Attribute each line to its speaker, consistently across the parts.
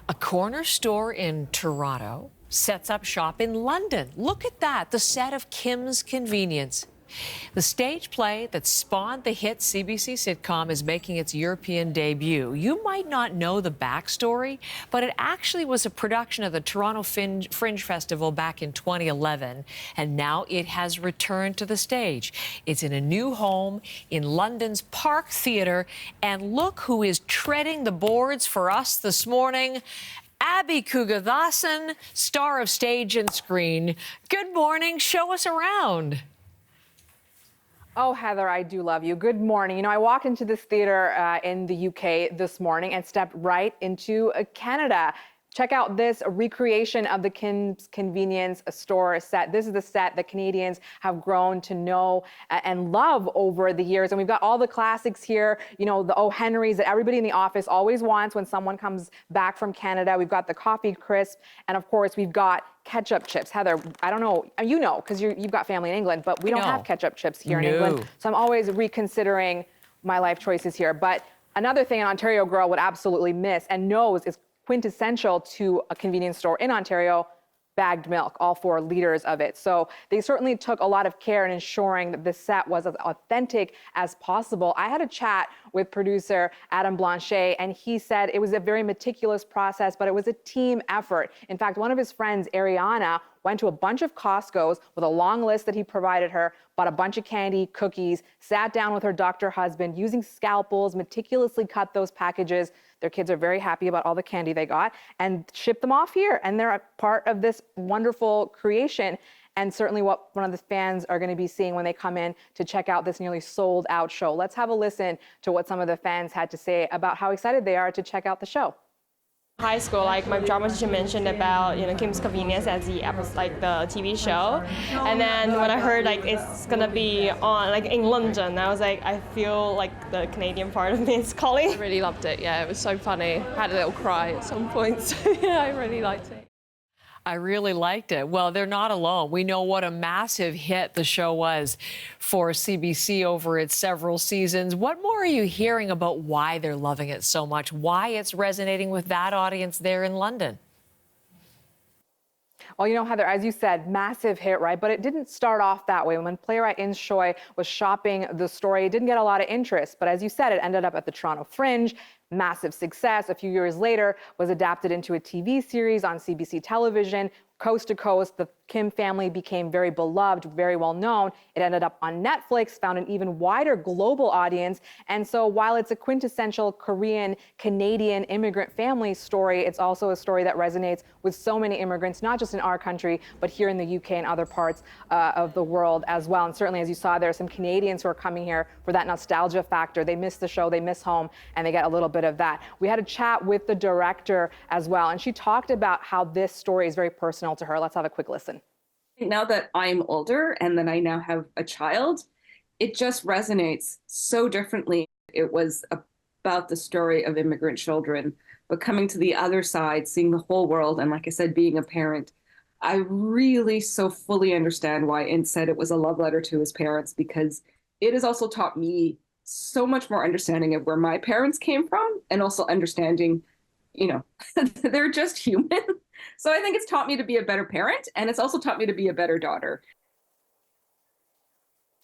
Speaker 1: A corner store in Toronto sets up shop in London. Look at that, the set of Kim's Convenience. The stage play that spawned the hit CBC sitcom is making its European debut. You might not know the backstory, but it actually was a production of the Toronto Fringe Festival back in 2011, and now it has returned to the stage. It's in a new home in London's Park Theatre, and look who is treading the boards for us this morning. Abby Kugathasan, star of stage and screen. Good morning. Show us around.
Speaker 2: Oh, Heather, I do love you. Good morning. You know, I walked into this theater in the UK this morning and stepped right into Canada. Check out this recreation of the Kim's Convenience store set. This is the set that Canadians have grown to know and love over the years. And we've got all the classics here, you know, the O. Henrys that everybody in the office always wants when someone comes back from Canada. We've got the coffee crisp. And of course, we've got ketchup chips. Heather, I don't know, you know, because you've got family in England, but we don't have ketchup chips here in England. So I'm always reconsidering my life choices here. But another thing an Ontario girl would absolutely miss and knows is quintessential to a convenience store in Ontario, bagged milk, all 4 liters of it. So they certainly took a lot of care in ensuring that the set was as authentic as possible. I had a chat with producer Adam Blanchet, and he said it was a very meticulous process, but it was a team effort. In fact, one of his friends, Ariana, went to a bunch of Costco's with a long list that he provided her, bought a bunch of candy, cookies, sat down with her doctor husband, using scalpels, meticulously cut those packages. Their kids are very happy about all the candy they got and shipped them off here. And they're a part of this wonderful creation, and certainly what one of the fans are going to be seeing when they come in to check out this nearly sold out show. Let's have a listen to what some of the fans had to say about how excited they are to check out the show.
Speaker 3: High school, like my drama teacher mentioned about, you know, Kim's Convenience as the TV show, and then when I heard like it's gonna be on like in London, I was like, I feel like the Canadian part of me is calling.
Speaker 4: I really loved it. Yeah, it was so funny. I had a little cry at some points. Yeah, I really liked it.
Speaker 1: I really liked it. Well, they're not alone. We know what a massive hit the show was for CBC over its several seasons. What more are you hearing about why they're loving it so much, why it's resonating with that audience there in London?
Speaker 2: Well, you know, Heather, as you said, massive hit, right? But it didn't start off that way. When playwright In Choi was shopping the story, it didn't get a lot of interest. But as you said, it ended up at the Toronto Fringe. Massive success. A few years later, was adapted into a TV series on CBC Television. Coast to coast, the Kim family became very beloved, very well known. It ended up on Netflix, found an even wider global audience. And so while it's a quintessential Korean, Canadian immigrant family story, it's also a story that resonates with so many immigrants, not just in our country, but here in the UK and other parts of the world as well. And certainly, as you saw, there are some Canadians who are coming here for that nostalgia factor. They miss the show, they miss home, and they get a little bit of that. We had a chat with the director as well, and she talked about how this story is very personal to her. Let's have a quick listen.
Speaker 5: Now that I'm older and that I now have a child, it just resonates so differently. It was about the story of immigrant children, but coming to the other side, seeing the whole world, and like I said, being a parent, I really so fully understand why Int said it was a love letter to his parents, because it has also taught me so much more understanding of where my parents came from, and also understanding, you know, they're just human. So I think it's taught me to be a better parent, and it's also taught me to be a better daughter.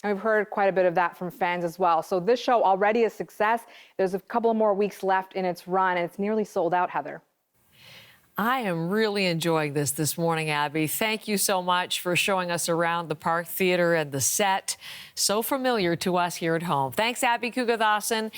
Speaker 2: I've heard quite a bit of that from fans as well. So this show already a success. There's a couple more weeks left in its run, and it's nearly sold out, Heather.
Speaker 1: I am really enjoying this morning, Abby. Thank you so much for showing us around the Park Theatre and the set. So familiar to us here at home. Thanks, Abby Kugathasan.